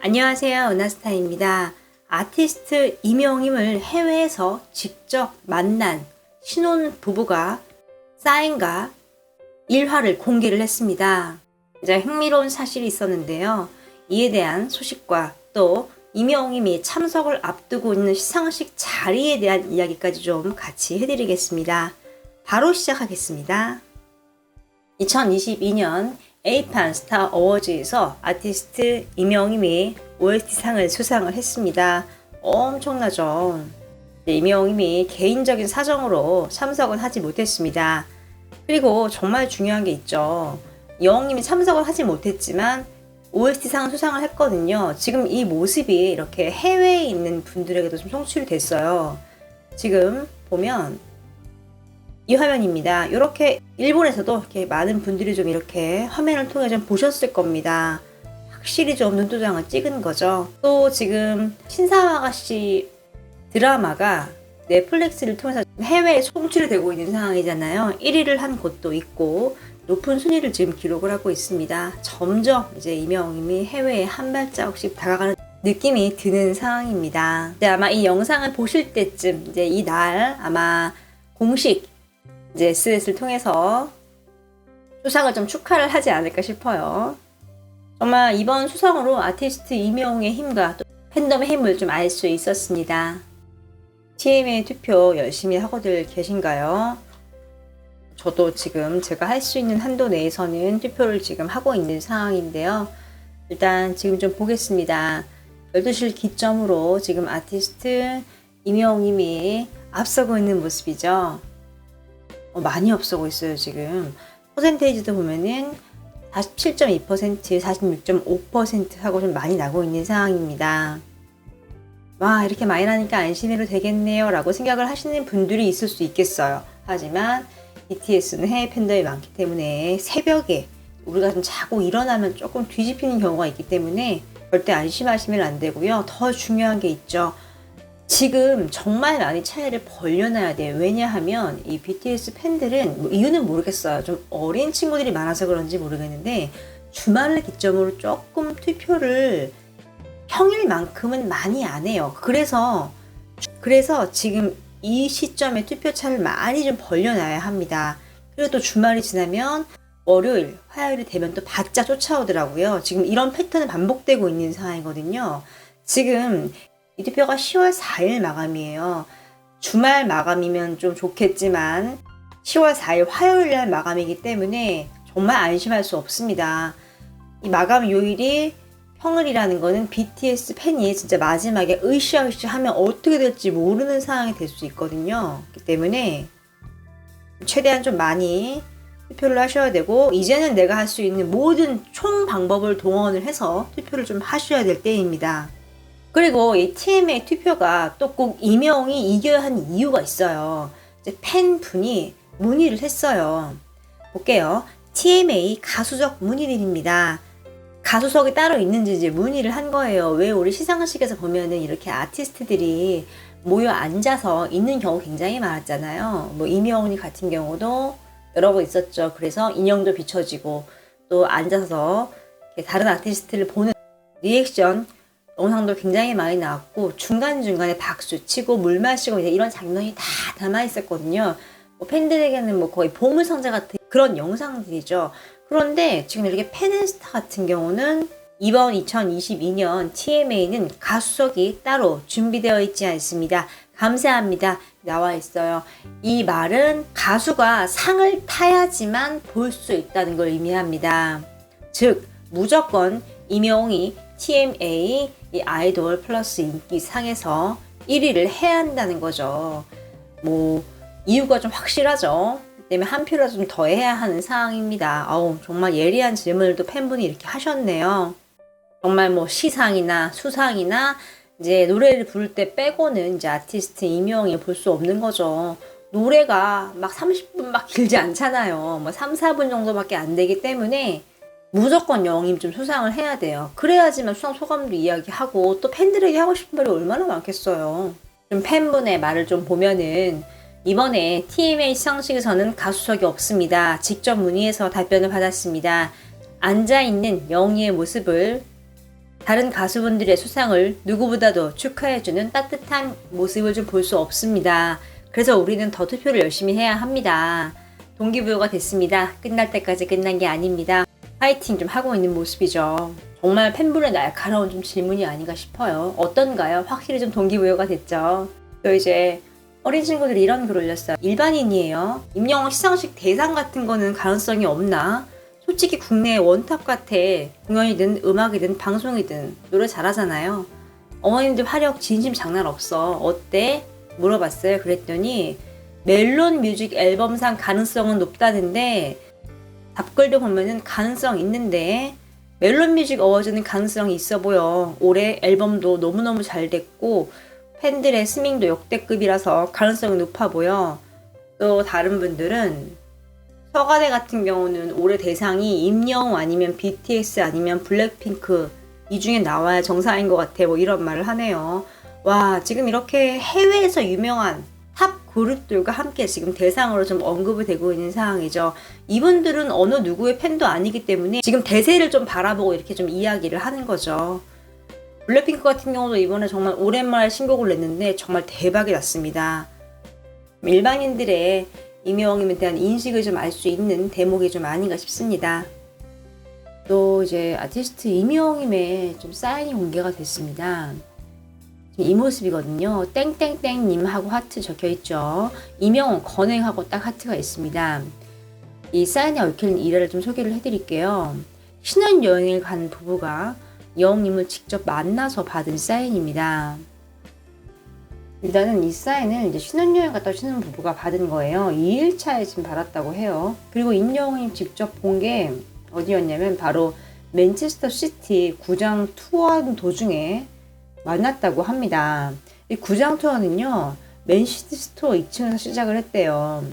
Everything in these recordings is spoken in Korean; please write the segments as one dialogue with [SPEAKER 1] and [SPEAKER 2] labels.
[SPEAKER 1] 안녕하세요. 은하스타입니다. 아티스트 이명임을 해외에서 직접 만난 신혼 부부가 사인과 일화를 공개를 했습니다. 이제 흥미로운 사실이 있었는데요. 이에 대한 소식과 또 이명임이 참석을 앞두고 있는 시상식 자리에 대한 이야기까지 좀 같이 해드리겠습니다. 바로 시작하겠습니다. 2022년 에이판 스타 어워즈에서 아티스트 이명임이 OST상을 수상을 했습니다. 엄청나죠. 이명임이 개인적인 사정으로 참석은 하지 못했습니다. 그리고 정말 중요한 게 있죠. 이명임이 참석을 하지 못했지만 OST상 수상을 했거든요. 지금 이 모습이 이렇게 해외에 있는 분들에게도 좀 송출이 됐어요. 지금 보면 이 화면입니다. 이렇게 일본에서도 이렇게 많은 분들이 좀 이렇게 화면을 통해 좀 보셨을 겁니다. 확실히 좀 눈도장을 찍은 거죠. 또 지금 신사아가씨 드라마가 넷플릭스를 통해서 해외에 송출이 되고 있는 상황이잖아요. 1위를 한 곳도 있고 높은 순위를 지금 기록을 하고 있습니다. 점점 이제 이명임이 해외에 한 발자국씩 다가가는 느낌이 드는 상황입니다. 이제 아마 이 영상을 보실 때쯤 이제 이 날 아마 공식 이제 SNS를 통해서 수상을 좀 축하를 하지 않을까 싶어요. 정말 이번 수상으로 아티스트 이명웅의 힘과 또 팬덤의 힘을 좀 알 수 있었습니다. TMA 투표 열심히 하고들 계신가요? 저도 지금 제가 할 수 있는 한도 내에서는 투표를 지금 하고 있는 상황인데요. 일단 지금 좀 보겠습니다. 12시를 기점으로 지금 아티스트 이명웅님이 앞서고 있는 모습이죠. 많이 앞서고 있어요. 지금 퍼센테이지도 보면은 47.2%, 46.5% 하고 좀 많이 나고 있는 상황입니다. 와, 이렇게 많이 나니까 안심해도 되겠네요 라고 생각을 하시는 분들이 있을 수 있겠어요. 하지만 BTS는 해외 팬덤이 많기 때문에 새벽에 우리가 좀 자고 일어나면 조금 뒤집히는 경우가 있기 때문에 절대 안심하시면 안 되고요. 더 중요한 게 있죠. 지금 정말 많이 차이를 벌려놔야 돼요. 왜냐하면 이 BTS 팬들은 이유는 모르겠어요. 좀 어린 친구들이 많아서 그런지 모르겠는데 주말을 기점으로 조금 투표를 평일만큼은 많이 안 해요. 그래서 지금 이 시점에 투표차를 많이 좀 벌려놔야 합니다. 그리고 또 주말이 지나면 월요일, 화요일이 되면 또 바짝 쫓아오더라고요. 지금 이런 패턴이 반복되고 있는 상황이거든요. 지금 이 투표가 10월 4일 마감이에요. 주말 마감이면 좀 좋겠지만 10월 4일 화요일 날 마감이기 때문에 정말 안심할 수 없습니다. 이 마감 요일이 평일이라는 거는 BTS 팬이 진짜 마지막에 으쌰으쌰 하면 어떻게 될지 모르는 상황이 될 수 있거든요. 그렇기 때문에 최대한 좀 많이 투표를 하셔야 되고 이제는 내가 할 수 있는 모든 총 방법을 동원을 해서 투표를 좀 하셔야 될 때입니다. 그리고 이 TMA 투표가 또 꼭 이명웅이 이겨야 하는 이유가 있어요. 이제 팬분이 문의를 했어요. 볼게요. TMA 가수적 문의들입니다. 가수석이 따로 있는지 이제 문의를 한 거예요. 왜 우리 시상식에서 보면은 이렇게 아티스트들이 모여 앉아서 있는 경우 굉장히 많았잖아요. 뭐 이명웅이 같은 경우도 여러 번 있었죠. 그래서 인형도 비춰지고 또 앉아서 다른 아티스트를 보는 리액션 영상도 굉장히 많이 나왔고 중간중간에 박수 치고 물 마시고 이제 이런 장면이 다 담아 있었거든요. 뭐 팬들에게는 뭐 거의 보물상자 같은 그런 영상들이죠. 그런데 지금 이렇게 팬앤스타 같은 경우는 이번 2022년 TMA는 가수석이 따로 준비되어 있지 않습니다. 감사합니다. 나와 있어요. 이 말은 가수가 상을 타야지만 볼 수 있다는 걸 의미합니다. 즉 무조건 이명웅이 TMA 이 아이돌 플러스 인기 상에서 1위를 해야 한다는 거죠. 뭐 이유가 좀 확실하죠. 때문에 한 표라도 좀 더 해야 하는 상황입니다. 정말 예리한 질문을 또 팬분이 이렇게 하셨네요. 정말 뭐 시상이나 수상이나 이제 노래를 부를 때 빼고는 이제 아티스트 이명웅이 볼 수 없는 거죠. 노래가 막 30분 막 길지 않잖아요. 뭐 3, 4분 정도밖에 안 되기 때문에 무조건 영임 좀 수상을 해야 돼요. 그래야지만 수상 소감도 이야기하고 또 팬들에게 하고 싶은 말이 얼마나 많겠어요. 좀 팬분의 말을 좀 보면은 이번에 TMA 시상식에서는 가수석이 없습니다. 직접 문의해서 답변을 받았습니다. 앉아있는 영희의 모습을 다른 가수분들의 수상을 누구보다도 축하해주는 따뜻한 모습을 좀 볼 수 없습니다. 그래서 우리는 더 투표를 열심히 해야 합니다. 동기부여가 됐습니다. 끝날 때까지 끝난 게 아닙니다. 파이팅 좀 하고 있는 모습이죠. 정말 팬분의 날카로운 좀 질문이 아닌가 싶어요. 어떤가요? 확실히 좀 동기부여가 됐죠. 또 이제 어린 친구들이 이런 글을 올렸어요. 일반인이에요. 임영웅 시상식 대상 같은 거는 가능성이 없나? 솔직히 국내 원탑 같아. 공연이든 음악이든 방송이든 노래 잘하잖아요. 어머님들 화력 진심 장난 없어. 어때? 물어봤어요. 그랬더니 멜론 뮤직 앨범상 가능성은 높다는데 답글도 보면은 가능성 있는데 멜론 뮤직 어워즈는 가능성이 있어 보여. 올해 앨범도 너무너무 잘 됐고 팬들의 스밍도 역대급이라서 가능성이 높아 보여. 또 다른 분들은 서가대 같은 경우는 올해 대상이 임영웅 아니면 BTS 아니면 블랙핑크 이 중에 나와야 정상인 것 같아. 뭐 이런 말을 하네요. 와, 지금 이렇게 해외에서 유명한 탑 그룹들과 함께 지금 대상으로 좀 언급이 되고 있는 상황이죠. 이분들은 어느 누구의 팬도 아니기 때문에 지금 대세를 좀 바라보고 이렇게 좀 이야기를 하는 거죠. 블랙핑크 같은 경우도 이번에 정말 오랜만에 신곡을 냈는데 정말 대박이 났습니다. 일반인들의 임영웅에 대한 인식을 좀 알 수 있는 대목이 좀 아닌가 싶습니다. 또 이제 아티스트 임영웅의 좀 사인이 공개가 됐습니다. 이 모습이거든요. 땡땡땡님 하고 하트 적혀 있죠. 임영웅 건행하고 딱 하트가 있습니다. 이 사인에 얽혀있는 일화를 좀 소개를 해드릴게요. 신혼여행을 간 부부가 영웅님을 직접 만나서 받은 사인입니다. 일단은 이 사인을 이제 신혼여행 갔다 오시는 부부가 받은 거예요. 2일차에 지금 받았다고 해요. 그리고 임영웅님 직접 본 게 어디였냐면 바로 맨체스터 시티 구장 투어하는 도중에 만났다고 합니다. 이 구장 투어는요, 맨시티 스토어 2층에서 시작을 했대요.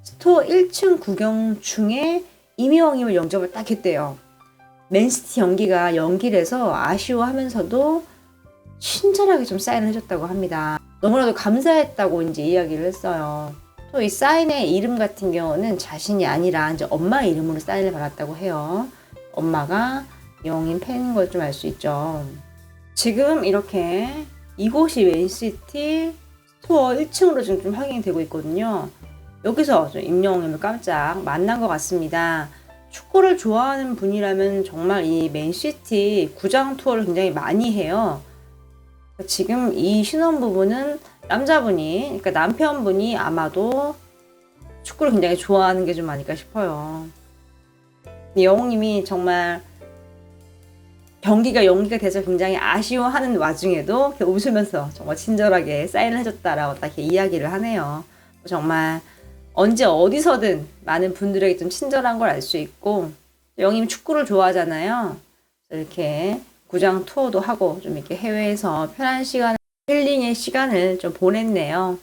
[SPEAKER 1] 스토어 1층 구경 중에 임영웅님을 영접을 딱 했대요. 맨시티 연기가 연기를 해서 아쉬워하면서도 친절하게 좀 사인을 해줬다고 합니다. 너무나도 감사했다고 이제 이야기를 했어요. 또 이 사인의 이름 같은 경우는 자신이 아니라 이제 엄마 이름으로 사인을 받았다고 해요. 엄마가 영웅님 팬인 걸 좀 알 수 있죠. 지금 이렇게 이곳이 맨시티 스토어 1층으로 지금 좀 확인이 되고 있거든요. 여기서 임영웅님을 깜짝 만난 것 같습니다. 축구를 좋아하는 분이라면 정말 이 맨시티 구장 투어를 굉장히 많이 해요. 지금 이 신혼부부는 남자분이, 그러니까 남편분이 아마도 축구를 굉장히 좋아하는 게 좀 아닐까 싶어요. 영웅님이 정말 경기가 연기가 돼서 굉장히 아쉬워하는 와중에도 웃으면서 정말 친절하게 사인을 해줬다라고 딱 이렇게 이야기를 하네요. 정말 언제 어디서든 많은 분들에게 좀 친절한 걸 알 수 있고, 영웅님 축구를 좋아하잖아요. 이렇게 구장 투어도 하고 좀 이렇게 해외에서 편한 시간, 힐링의 시간을 좀 보냈네요.